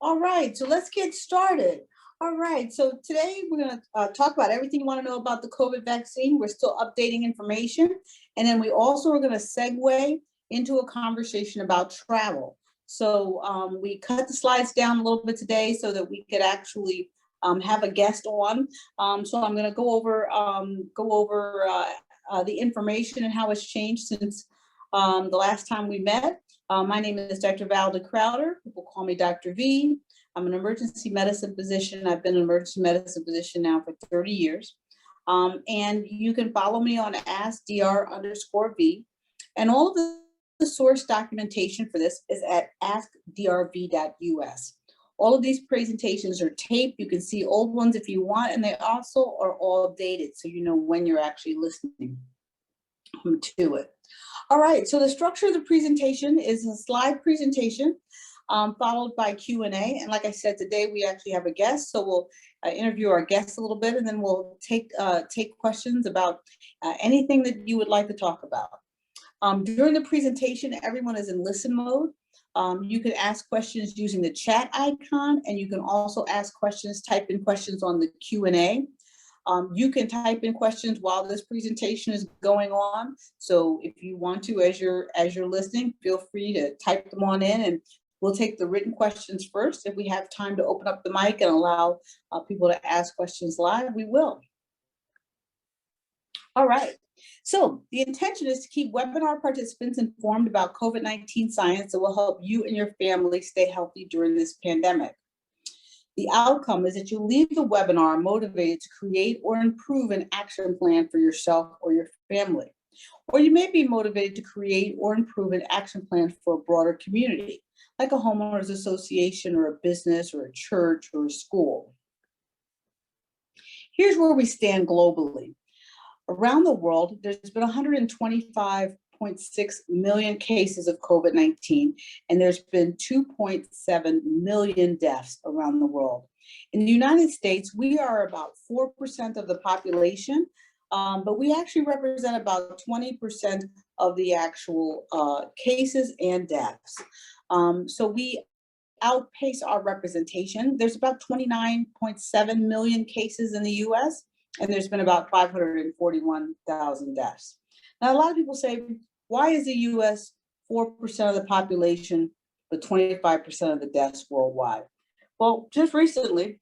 All right, so let's get started. All right, so today we're going to talk about everything you want to know about the COVID vaccine. We're still updating information. And then we also are going to segue into a conversation about travel. So we cut the slides down a little bit today so that we could actually have a guest on. So I'm going to go over the information and how it's changed since the last time we met. My name is Dr. Valda Crowder. People call me Dr. V. I'm an emergency medicine physician. I've been an emergency medicine physician now for 30 years. And you can follow me on AskDrV. And all of the source documentation for this is at AskDrV.us. All of these presentations are taped. You can see old ones if you want, and they also are all dated, so you know when you're actually listening to it. All right, so the structure of the presentation is a slide presentation followed by Q&A. And like I said, today we actually have a guest, so we'll interview our guests a little bit, and then we'll take questions about anything that you would like to talk about. During the presentation, everyone is in listen mode. You can ask questions using the chat icon, and you can also ask questions, type in questions on the Q&A. You can type in questions while this presentation is going on. So if you want to, as you're listening, feel free to type them on in, and we'll take the written questions first. If we have time to open up the mic and allow people to ask questions live, we will. All right. So the intention is to keep webinar participants informed about COVID-19 science that will help you and your family stay healthy during this pandemic. The outcome is that you leave the webinar motivated to create or improve an action plan for yourself or your family. Or you may be motivated to create or improve an action plan for a broader community, like a homeowners association or a business or a church or a school. Here's where we stand globally. Around the world, there's been 125.6 million cases of COVID-19, and there's been 2.7 million deaths around the world. In the United States, we are about 4% of the population, but we actually represent about 20% of the actual cases and deaths. So we outpace our representation. There's about 29.7 million cases in the US, and there's been about 541,000 deaths. Now, a lot of people say, why is the US 4% of the population, but 25% of the deaths worldwide? Well, just recently,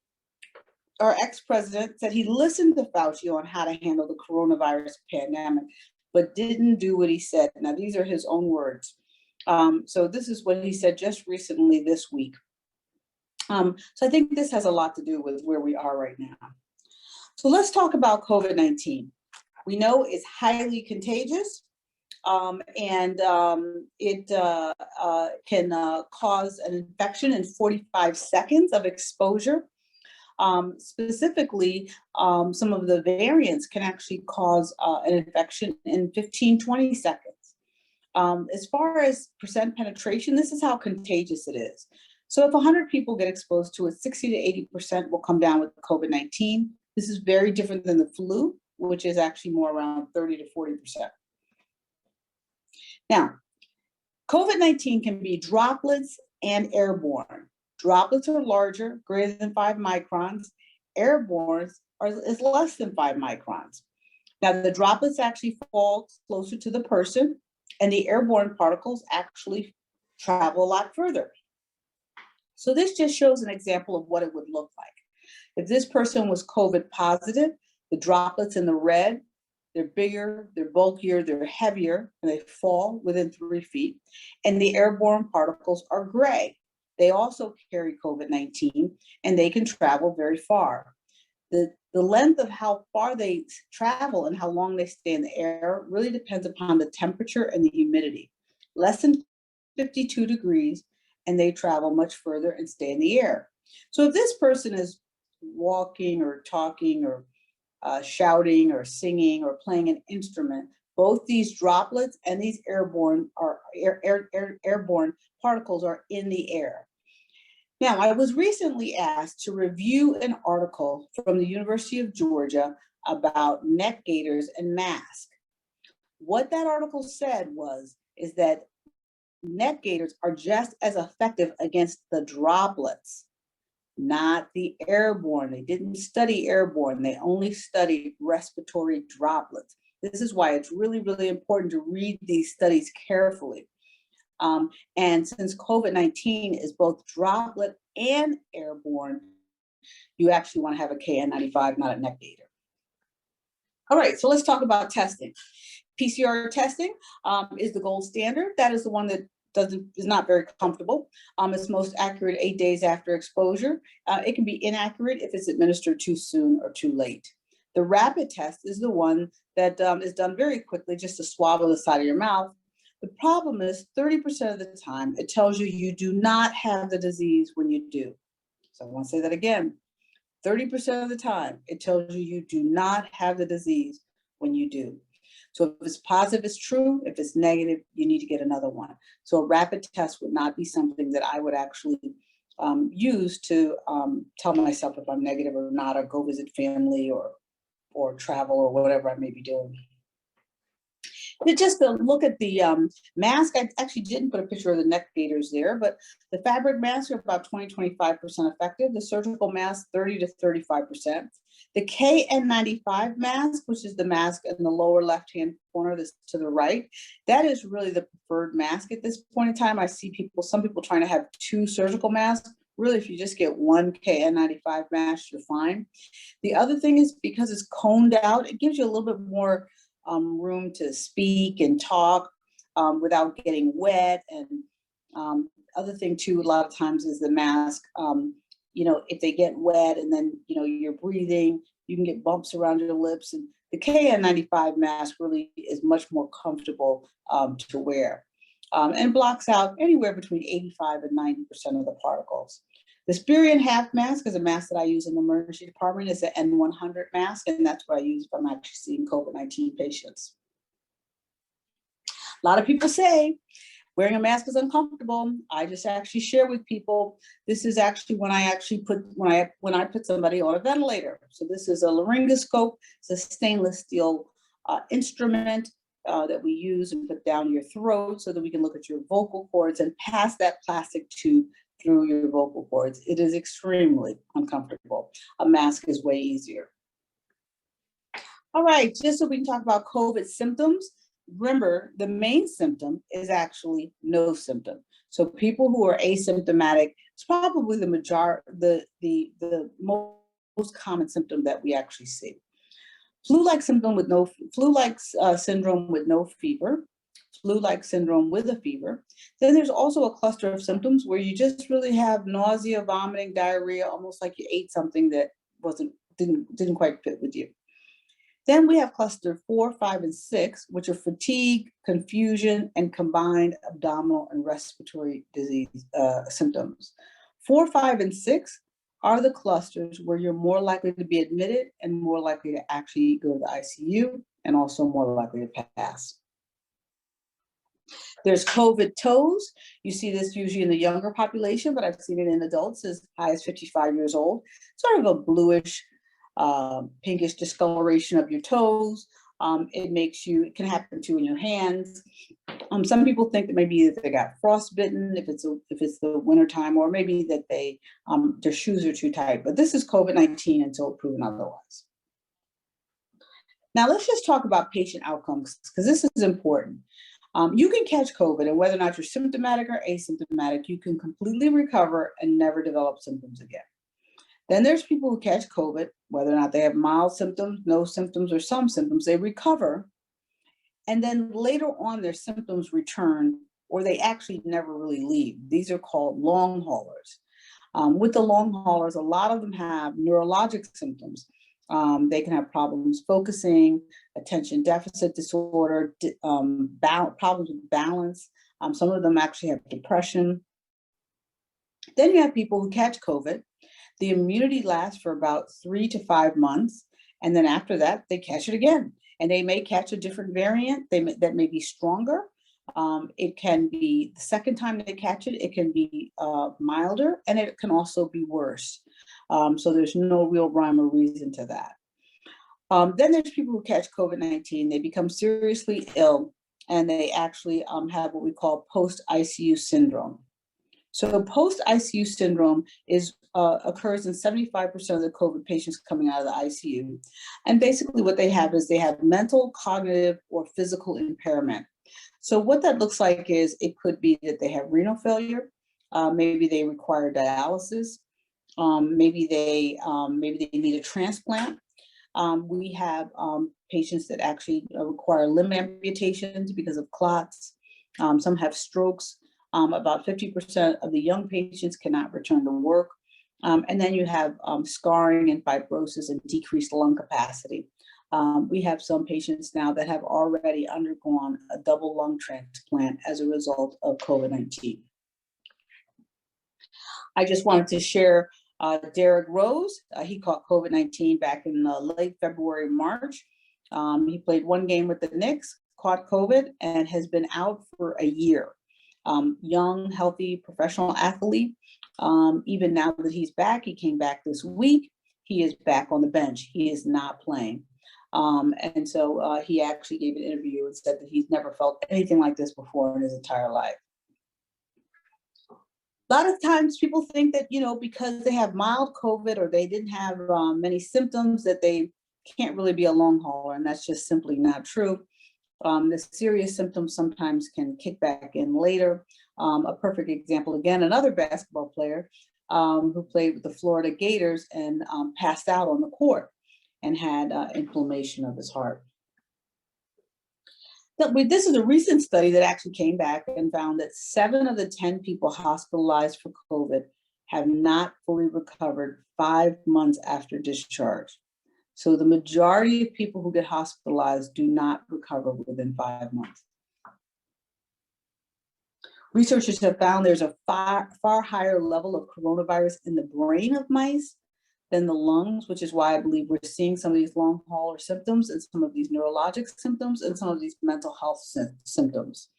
our ex-president said he listened to Fauci on how to handle the coronavirus pandemic, but didn't do what he said. Now, these are his own words. So this is what he said just recently this week. So I think this has a lot to do with where we are right now. So let's talk about COVID-19. We know it's highly contagious, and it can cause an infection in 45 seconds of exposure. Specifically, some of the variants can actually cause an infection in 15-20 seconds. As far as percent penetration, this is how contagious it is. So if 100 people get exposed to it, 60 to 80% will come down with COVID-19. This is very different than the flu, which is actually more around 30 to 40%. Now, COVID-19 can be droplets and airborne. Droplets are larger, greater than 5 microns. Airborne is less than 5 microns. Now, the droplets actually fall closer to the person, and the airborne particles actually travel a lot further. So this just shows an example of what it would look like. If this person was COVID positive, the droplets in the red, they're bigger, they're bulkier, they're heavier, and they fall within 3 feet. And the airborne particles are gray. They also carry COVID-19, and they can travel very far. The length of how far they travel and how long they stay in the air really depends upon the temperature and the humidity. Less than 52 degrees, and they travel much further and stay in the air. So if this person is walking or talking or shouting or singing or playing an instrument, both these droplets and these airborne particles are in the air. Now, I was recently asked to review an article from the University of Georgia about neck gaiters and masks. What that article said is that neck gaiters are just as effective against the droplets not the airborne. They didn't study airborne. They only studied respiratory droplets. This is why it's really, really important to read these studies carefully. And since COVID-19 is both droplet and airborne, you actually want to have a KN95, not a neck gaiter. All right, so let's talk about testing. PCR testing is the gold standard. That is the one that is not very comfortable. It's most accurate 8 days after exposure. It can be inaccurate if it's administered too soon or too late. The rapid test is the one that is done very quickly, just a swab of the side of your mouth. The problem is 30% of the time, it tells you do not have the disease when you do. So I want to say that again. 30% of the time, it tells you do not have the disease when you do. So if it's positive, it's true. If it's negative, you need to get another one. So a rapid test would not be something that I would actually use to tell myself if I'm negative or not, or go visit family or travel or whatever I may be doing. Just to look at the mask, I actually didn't put a picture of the neck gaiters there, but the fabric masks are about 20-25% effective. The surgical mask, 30 to 35%. The KN95 mask, which is the mask in the lower left-hand corner, this to the right, that is really the preferred mask at this point in time. I see some people trying to have 2 surgical masks. Really, if you just get 1 KN95 mask, you're fine. The other thing is because it's coned out, it gives you a little bit more room to speak and talk without getting wet. And other thing too, a lot of times is the mask, if they get wet and then, you're breathing, you can get bumps around your lips. And the KN95 mask really is much more comfortable to wear and blocks out anywhere between 85 and 90% of the particles. The Spirion half mask is a mask that I use in the emergency department. It's an N100 mask, and that's what I use if I'm actually seeing COVID-19 patients. A lot of people say wearing a mask is uncomfortable. I just actually share with people, this is actually when I put somebody on a ventilator. So this is a laryngoscope. It's a stainless steel instrument that we use and put down your throat so that we can look at your vocal cords and pass that plastic tube through your vocal cords. It is extremely uncomfortable. A mask is way easier. All right, just so we can talk about COVID symptoms. Remember, the main symptom is actually no symptom. So people who are asymptomatic, it's probably the most common symptom that we actually see. Flu-like syndrome with no fever. Flu-like syndrome with a fever. Then there's also a cluster of symptoms where you just really have nausea, vomiting, diarrhea, almost like you ate something that didn't quite fit with you. Then we have cluster 4, 5, and 6, which are fatigue, confusion, and combined abdominal and respiratory disease symptoms. 4, 5, and 6 are the clusters where you're more likely to be admitted and more likely to actually go to the ICU and also more likely to pass. There's COVID toes. You see this usually in the younger population, but I've seen it in adults as high as 55 years old. Sort of a bluish, pinkish discoloration of your toes. It can happen too in your hands. Some people think that maybe they got frostbitten if it's the wintertime, or maybe that their shoes are too tight. But this is COVID-19 until proven otherwise. Now let's just talk about patient outcomes, because this is important. You can catch COVID, and whether or not you're symptomatic or asymptomatic, you can completely recover and never develop symptoms again. Then there's people who catch COVID, whether or not they have mild symptoms, no symptoms, or some symptoms, they recover. And then later on, their symptoms return, or they actually never really leave. These are called long haulers. With the long haulers, a lot of them have neurologic symptoms. They can have problems focusing, attention deficit disorder, problems with balance. Some of them actually have depression. Then you have people who catch COVID. The immunity lasts for about 3 to 5 months. And then after that, they catch it again. And they may catch a different variant that may be stronger. It can be the second time they catch it, it can be milder, and it can also be worse. So there's no real rhyme or reason to that. Then there's people who catch COVID-19, they become seriously ill, and they actually have what we call post-ICU syndrome. So post-ICU syndrome occurs in 75% of the COVID patients coming out of the ICU. And basically what they have is they have mental, cognitive, or physical impairment. So what that looks like is it could be that they have renal failure, maybe they require dialysis, maybe they need a transplant. We have patients that actually require limb amputations because of clots. Some have strokes. About 50% of the young patients cannot return to work. And then you have scarring and fibrosis and decreased lung capacity. We have some patients now that have already undergone a double lung transplant as a result of COVID-19. I just wanted to share Derrick Rose. He caught COVID-19 back in late February, March. He played one game with the Knicks, caught COVID, and has been out for a year. Young, healthy, professional athlete. Even now that he's back, he came back this week. He is back on the bench. He is not playing. And so he actually gave an interview and said that he's never felt anything like this before in his entire life. A lot of times people think that, because they have mild COVID or they didn't have many symptoms that they can't really be a long hauler, and that's just simply not true. The serious symptoms sometimes can kick back in later. A perfect example, again, another basketball player who played with the Florida Gators and passed out on the court and had inflammation of his heart. This is a recent study that actually came back and found that 7 of the 10 people hospitalized for COVID have not fully recovered 5 months after discharge. So the majority of people who get hospitalized do not recover within 5 months. Researchers have found there's a far higher level of coronavirus in the brain of mice than the lungs, which is why I believe we're seeing some of these long hauler symptoms and some of these neurologic symptoms and some of these mental health symptoms.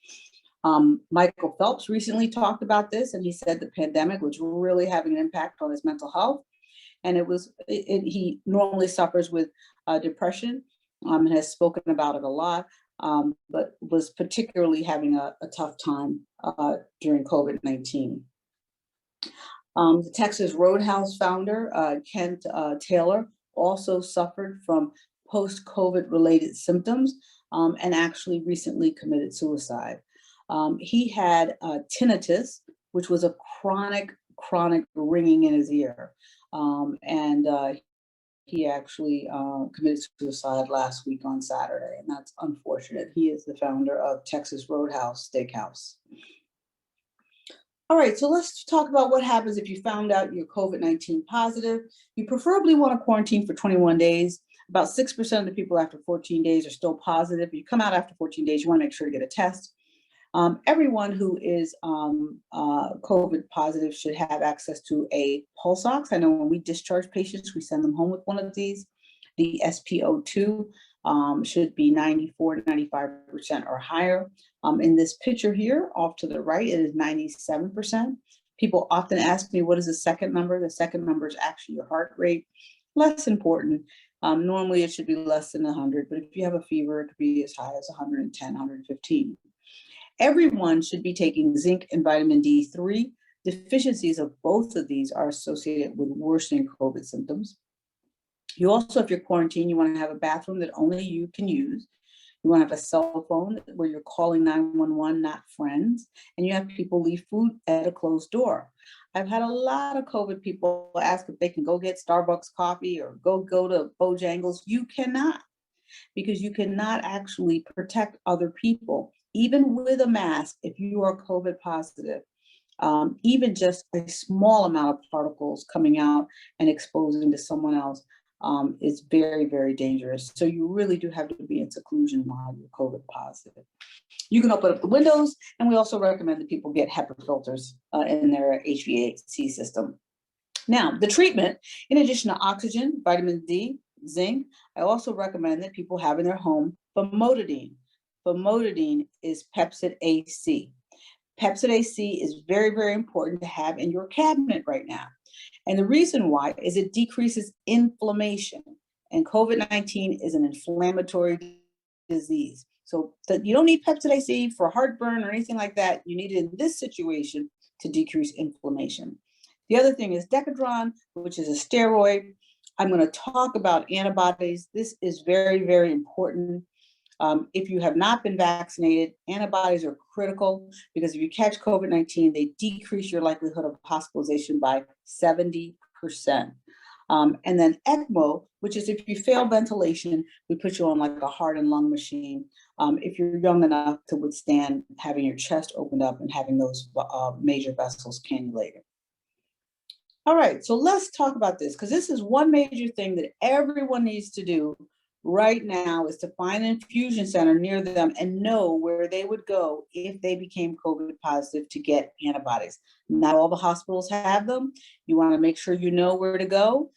Michael Phelps recently talked about this, and he said the pandemic was really having an impact on his mental health. And he normally suffers with depression and has spoken about it a lot, but was particularly having a tough time during COVID-19. The Texas Roadhouse founder, Kent Taylor, also suffered from post-COVID related symptoms and actually recently committed suicide. He had tinnitus, which was a chronic ringing in his ear. He actually committed suicide last week on Saturday, and that's unfortunate. He is the founder of Texas Roadhouse Steakhouse. All right, so let's talk about what happens if you found out you're COVID-19 positive. You preferably want to quarantine for 21 days. About 6% of the people after 14 days are still positive. If you come out after 14 days, you want to make sure to get a test. Everyone who is COVID positive should have access to a pulse ox. I know when we discharge patients, we send them home with one of these. The SpO2 should be 94 to 95% or higher. In this picture here, off to the right, it is 97%. People often ask me, what is the second number? The second number is actually your heart rate. Less important. Normally it should be less than 100, but if you have a fever, it could be as high as 110, 115. Everyone should be taking zinc and vitamin D3. Deficiencies of both of these are associated with worsening COVID symptoms. You also, if you're quarantined, you want to have a bathroom that only you can use. You want to have a cell phone where you're calling 911, not friends. And you have people leave food at a closed door. I've had a lot of COVID people ask if they can go get Starbucks coffee or go to Bojangles. You cannot, because you cannot actually protect other people, even with a mask, if you are COVID positive. Even just a small amount of particles coming out and exposing to someone else is very, very dangerous. So you really do have to be in seclusion while you're COVID positive. You can open up the windows, and we also recommend that people get HEPA filters in their HVAC system. Now, the treatment, in addition to oxygen, vitamin D, zinc, I also recommend that people have in their home famotidine. Famotidine is Pepcid AC. Pepcid AC is very, very important to have in your cabinet right now. And the reason why is it decreases inflammation. And COVID-19 is an inflammatory disease. So you don't need Pepcid AC for heartburn or anything like that. You need it in this situation to decrease inflammation. The other thing is Decadron, which is a steroid. I'm going to talk about antibodies. This is very, very important. If you have not been vaccinated, antibodies are critical because if you catch COVID-19, they decrease your likelihood of hospitalization by 70%. And then ECMO, which is if you fail ventilation, we put you on like a heart and lung machine. If you're young enough to withstand having your chest opened up and having those major vessels cannulated. All right, so let's talk about this because this is one major thing that everyone needs to do right now is to find an infusion center near them and know where they would go if they became COVID positive to get antibodies. Not all the hospitals have them. You want to make sure you know where to go.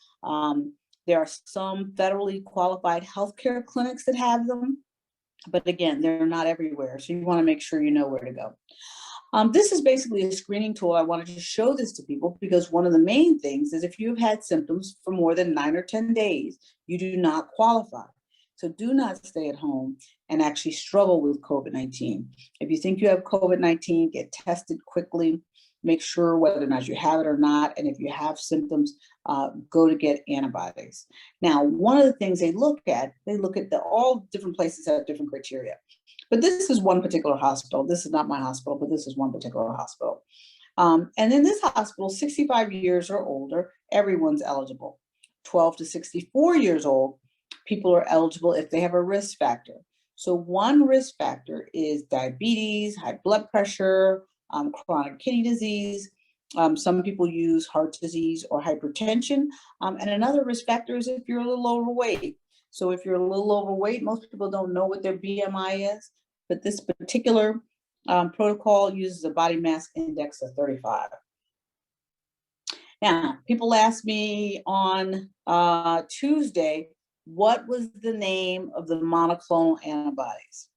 There are some federally qualified healthcare clinics that have them, but again, they're not everywhere. So you want to make sure you know where to go. This is basically a screening tool. I wanted to show this to people because one of the main things is if you've had symptoms for more than 9 or 10 days, you do not qualify. So do not stay at home and actually struggle with COVID-19. If you think you have COVID-19, get tested quickly, make sure whether or not you have it or not. And if you have symptoms, go to get antibodies. Now, one of the things they look at all different places have different criteria. But this is one particular hospital. This is not my hospital, but this is one particular hospital. And in this hospital, 65 years or older, everyone's eligible. 12 to 64 years old, people are eligible if they have a risk factor. So one risk factor is diabetes, high blood pressure, chronic kidney disease. Some people use heart disease or hypertension. And another risk factor is if you're a little overweight. So if you're a little overweight, most people don't know what their BMI is, but this particular protocol uses a body mass index of 35. Now, people asked me on Tuesday, what was the name of the monoclonal antibodies?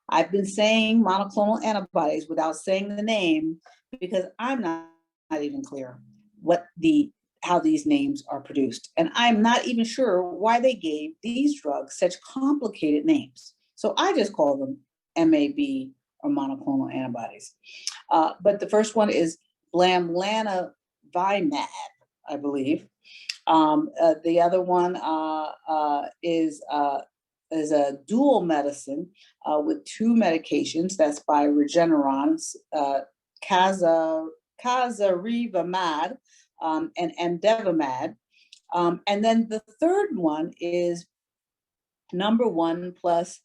I've been saying monoclonal antibodies without saying the name because I'm not even clear how these names are produced. And I'm not even sure why they gave these drugs such complicated names. So I just call them MAB or monoclonal antibodies. But the first one is blamlanivimab, I believe. The other one is a dual medicine with 2 medications. That's by Regeneron, casirivimab and imdevimab. And then the third one is number 1 plus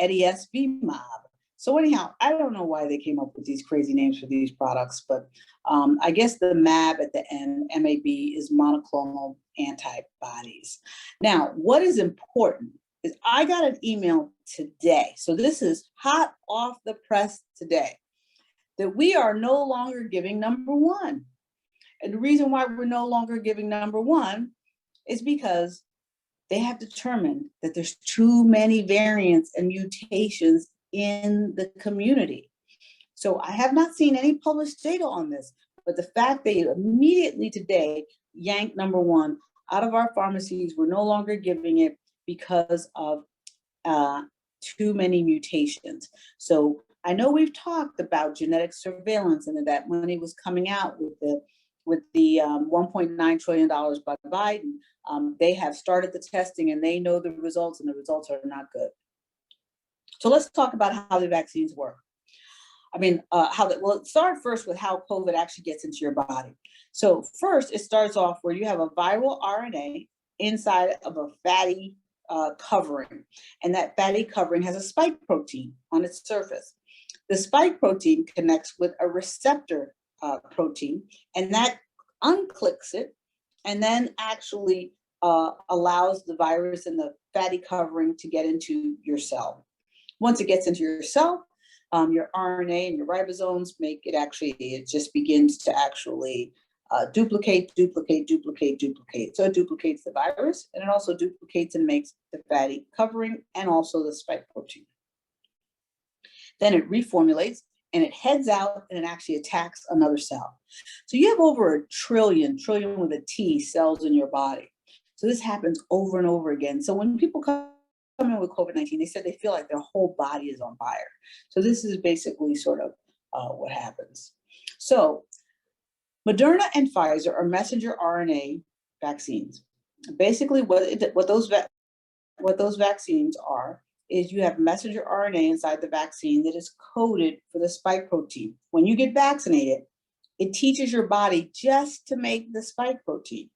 edsvimab. So anyhow, I don't know why they came up with these crazy names for these products, but I guess the MAB at the end, MAB, is monoclonal antibodies. Now, what is important is I got an email today. So this is hot off the press today that we are no longer giving number 1. And the reason why we're no longer giving number 1 is because they have determined that there's too many variants and mutations in the community. So I have not seen any published data on this, but the fact they immediately today yanked number 1 out of our pharmacies, we're no longer giving it because of too many mutations. So I know we've talked about genetic surveillance and that money was coming out with the $1.9 trillion by Biden. They have started the testing and they know the results, and the results are not good. So let's talk about how the vaccines work. Let's start first with how COVID actually gets into your body. So first, it starts off where you have a viral RNA inside of a fatty covering, and that fatty covering has a spike protein on its surface. The spike protein connects with a receptor protein, and that unclicks it, and then actually allows the virus and the fatty covering to get into your cell. Once it gets into your cell, your RNA and your ribosomes it just begins to actually duplicate. So it duplicates the virus, and it also duplicates and makes the fatty covering and also the spike protein. Then it reformulates and it heads out and it actually attacks another cell. So you have over a trillion with a T cells in your body. So this happens over and over again. So when people come in with COVID-19, they said they feel like their whole body is on fire. So this is basically sort of what happens. So Moderna and Pfizer are messenger RNA vaccines. Basically, what those vaccines are is you have messenger RNA inside the vaccine that is coded for the spike protein. When you get vaccinated, it teaches your body just to make the spike protein.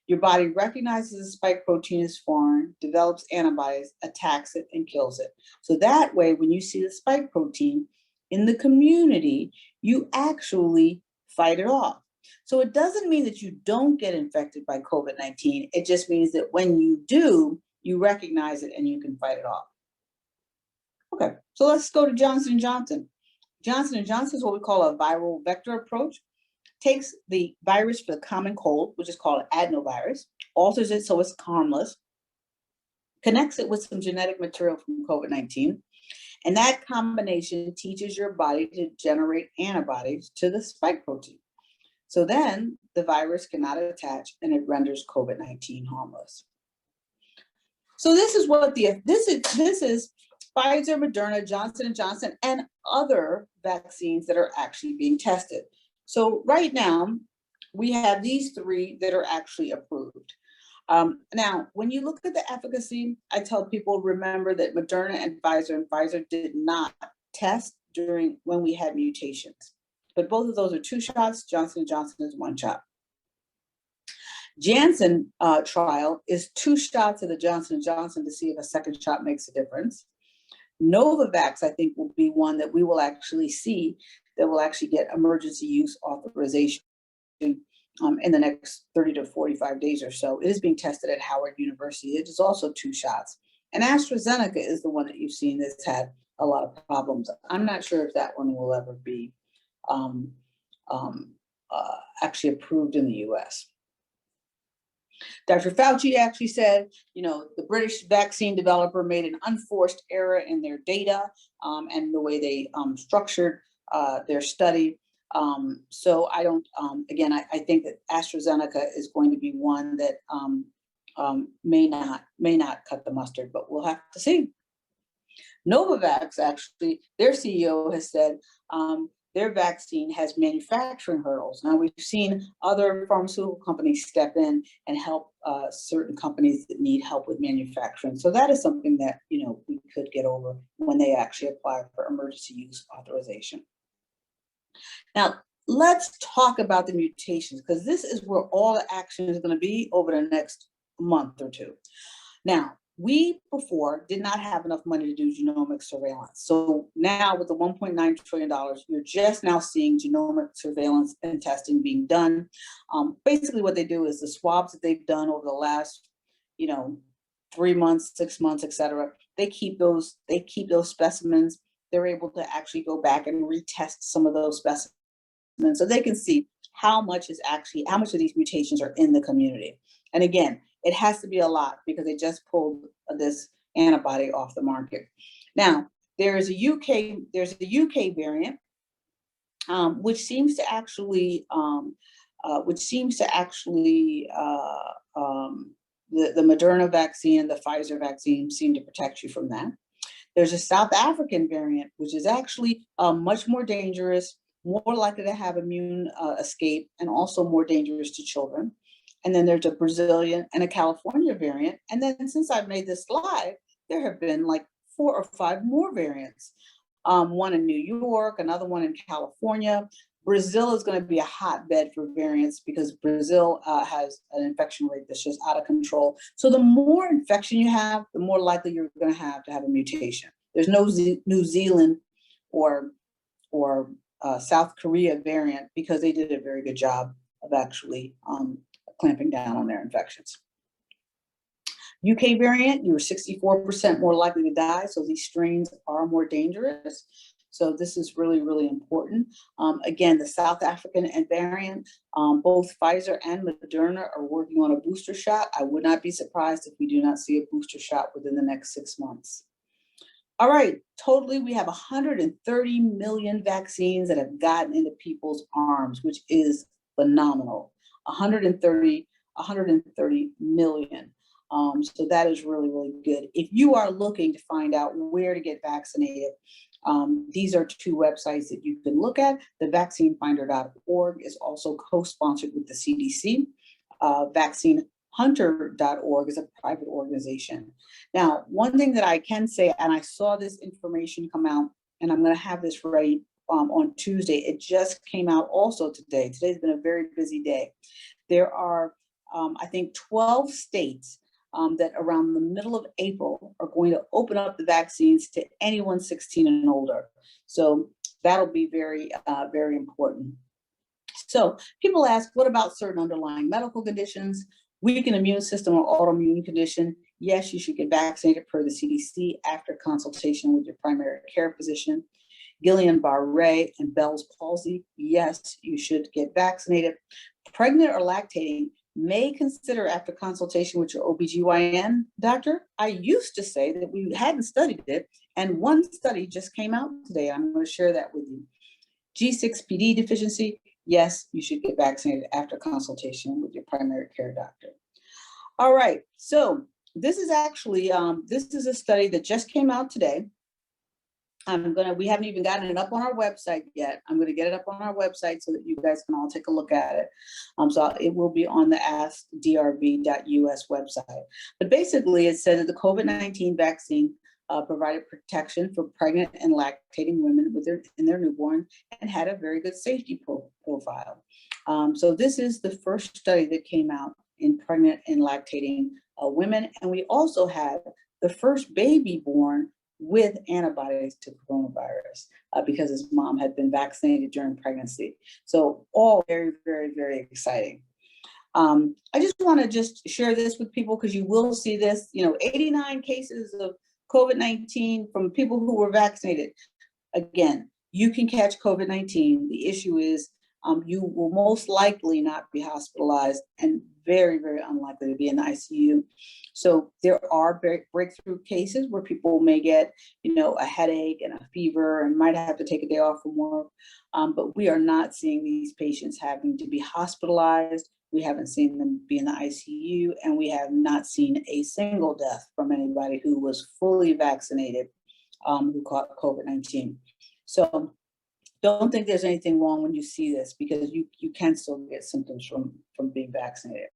Your body recognizes the spike protein as foreign, develops antibodies, attacks it, and kills it. So that way, when you see the spike protein in the community, you actually fight it off. So it doesn't mean that you don't get infected by COVID-19. It just means that when you do, you recognize it and you can fight it off. Okay, so let's go to Johnson & Johnson. Johnson & Johnson is what we call a viral vector approach. Takes the virus for the common cold, which is called adenovirus, alters it so it's harmless, connects it with some genetic material from COVID-19, and that combination teaches your body to generate antibodies to the spike protein. So then the virus cannot attach and it renders COVID-19 harmless. So this is what this is Pfizer, Moderna, Johnson & Johnson, and other vaccines that are actually being tested. So right now, we have these three that are actually approved. Now, when you look at the efficacy, I tell people, remember that Moderna and Pfizer did not test when we had mutations. But both of those are 2 shots. Johnson & Johnson is 1 shot. Janssen trial is 2 shots of the Johnson & Johnson to see if a second shot makes a difference. Novavax, I think, will be one that we will actually see that will actually get emergency use authorization in the next 30 to 45 days or so. It is being tested at Howard University. It is also 2 shots. And AstraZeneca is the one that you've seen that's had a lot of problems. I'm not sure if that one will ever be actually approved in the US. Dr. Fauci actually said, the British vaccine developer made an unforced error in their data and the way they structured their study. So I don't, again, I think that AstraZeneca is going to be one that may not cut the mustard, but we'll have to see. Novavax, actually, their CEO has said their vaccine has manufacturing hurdles. Now, we've seen other pharmaceutical companies step in and help certain companies that need help with manufacturing. So that is something that, we could get over when they actually apply for emergency use authorization. Now, let's talk about the mutations, because this is where all the action is going to be over the next month or 2. Now, we before did not have enough money to do genomic surveillance. So now with the $1.9 trillion, you're just now seeing genomic surveillance and testing being done. Basically what they do is the swabs that they've done over the last, 3 months, 6 months, et cetera, they keep those specimens. They're able to actually go back and retest some of those specimens so they can see how much of these mutations are in the community. And again, it has to be a lot because they just pulled this antibody off the market. Now, there's a UK variant, which seems to actually, the Moderna vaccine and the Pfizer vaccine seem to protect you from that. There's a South African variant, which is actually much more dangerous, more likely to have immune escape, and also more dangerous to children. And then there's a Brazilian and a California variant. And then since I've made this slide, there have been like 4 or 5 more variants. One in New York, another one in California. Brazil is going to be a hotbed for variants because Brazil has an infection rate that's just out of control. So the more infection you have, the more likely you're going to have a mutation. There's no New Zealand or South Korea variant because they did a very good job of actually clamping down on their infections. UK variant, you were 64% more likely to die. So these strains are more dangerous. So this is really, really important. Again, the South African variant, both Pfizer and Moderna are working on a booster shot. I would not be surprised if we do not see a booster shot within the next 6 months. All right, totally, we have 130 million vaccines that have gotten into people's arms, which is phenomenal. 130 million. So that is really, really good. If you are looking to find out where to get vaccinated, These are two websites that you can look at. The vaccinefinder.org is also co-sponsored with the CDC. Vaccinehunter.org is a private organization. Now, one thing that I can say, and I saw this information come out, and I'm going to have this ready on Tuesday. It just came out also today. Today's been a very busy day. There are, I think, 12 states that around the middle of April are going to open up the vaccines to anyone 16 and older. So that'll be very, very important. So people ask, what about certain underlying medical conditions? Weakened immune system or autoimmune condition? Yes, you should get vaccinated per the CDC after consultation with your primary care physician. Guillain-Barré and Bell's palsy? Yes, you should get vaccinated. Pregnant or lactating may consider after consultation with your OBGYN doctor. I used to say that we hadn't studied it, and one study just came out today. I'm going to share that with you. G6PD deficiency, yes, you should get vaccinated after consultation with your primary care doctor. All right, so this is actually, this is a study that just came out today. We haven't even gotten it up on our website yet. I'm going to get it up on our website so that you guys can all take a look at it. So it will be on the AskDrV.us website. But basically, it said that the COVID-19 vaccine provided protection for pregnant and lactating women in their newborn and had a very good safety profile. So this is the first study that came out in pregnant and lactating women. And we also had the first baby born with antibodies to coronavirus because his mom had been vaccinated during pregnancy. So all very, very, very exciting. I just want to just share this with people because you will see this, 89 cases of COVID-19 from people who were vaccinated. Again, you can catch COVID-19. The issue is you will most likely not be hospitalized and very, very unlikely to be in the ICU. So there are breakthrough cases where people may get, a headache and a fever and might have to take a day off from work. But we are not seeing these patients having to be hospitalized. We haven't seen them be in the ICU, and we have not seen a single death from anybody who was fully vaccinated who caught COVID-19. So don't think there's anything wrong when you see this, because you can still get symptoms from being vaccinated.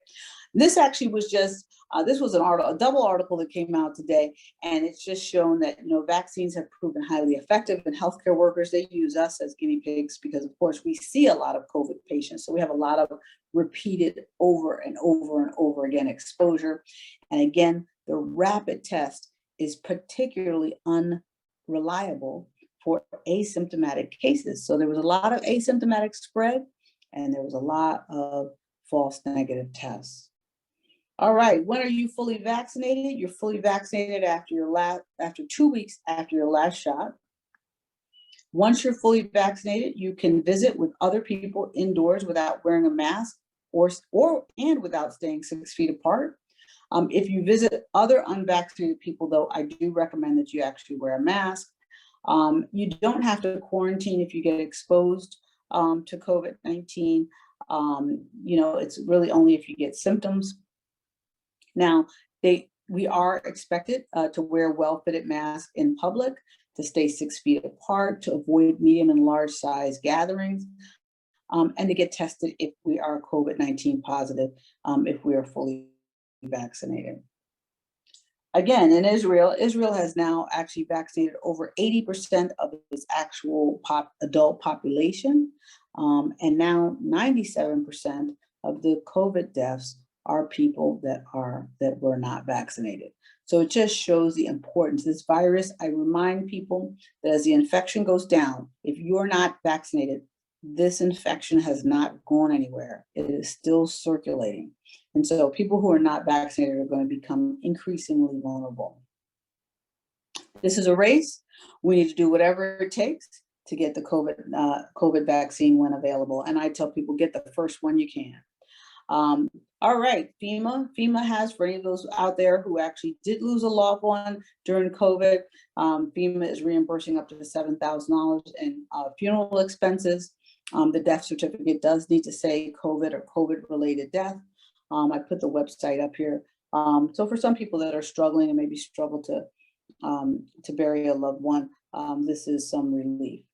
This actually was just, this was a double article that came out today, and it's just shown that, vaccines have proven highly effective, and healthcare workers, they use us as guinea pigs because, of course, we see a lot of COVID patients. So we have a lot of repeated over and over and over again exposure. And again, the rapid test is particularly unreliable for asymptomatic cases. So there was a lot of asymptomatic spread, and there was a lot of false negative tests. All right, when are you fully vaccinated? You're fully vaccinated after 2 weeks after your last shot. Once you're fully vaccinated, you can visit with other people indoors without wearing a mask and without staying 6 feet apart. If you visit other unvaccinated people, though, I do recommend that you actually wear a mask. You don't have to quarantine if you get exposed to COVID-19. It's really only if you get symptoms. Now, we are expected to wear well-fitted masks in public, to stay 6 feet apart, to avoid medium and large size gatherings, and to get tested if we are COVID-19 positive, if we are fully vaccinated. Again, in Israel has now actually vaccinated over 80% of its actual adult population, and now 97% of the COVID deaths are people that were not vaccinated. So it just shows the importance of this virus. I remind people that as the infection goes down, if you're not vaccinated, this infection has not gone anywhere. It is still circulating. And so people who are not vaccinated are going to become increasingly vulnerable. This is a race. We need to do whatever it takes to get the COVID vaccine when available. And I tell people, get the first one you can. All right, FEMA has, for any of those out there who actually did lose a loved one during COVID, FEMA is reimbursing up to $7,000 in funeral expenses. The death certificate does need to say COVID or COVID-related death. I put the website up here. So for some people that are struggling and maybe struggle to bury a loved one, this is some relief.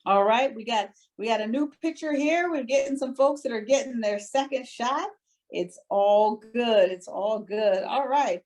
All right, we got a new picture here. We're getting some folks that are getting their second shot. It's all good. It's all good. All right.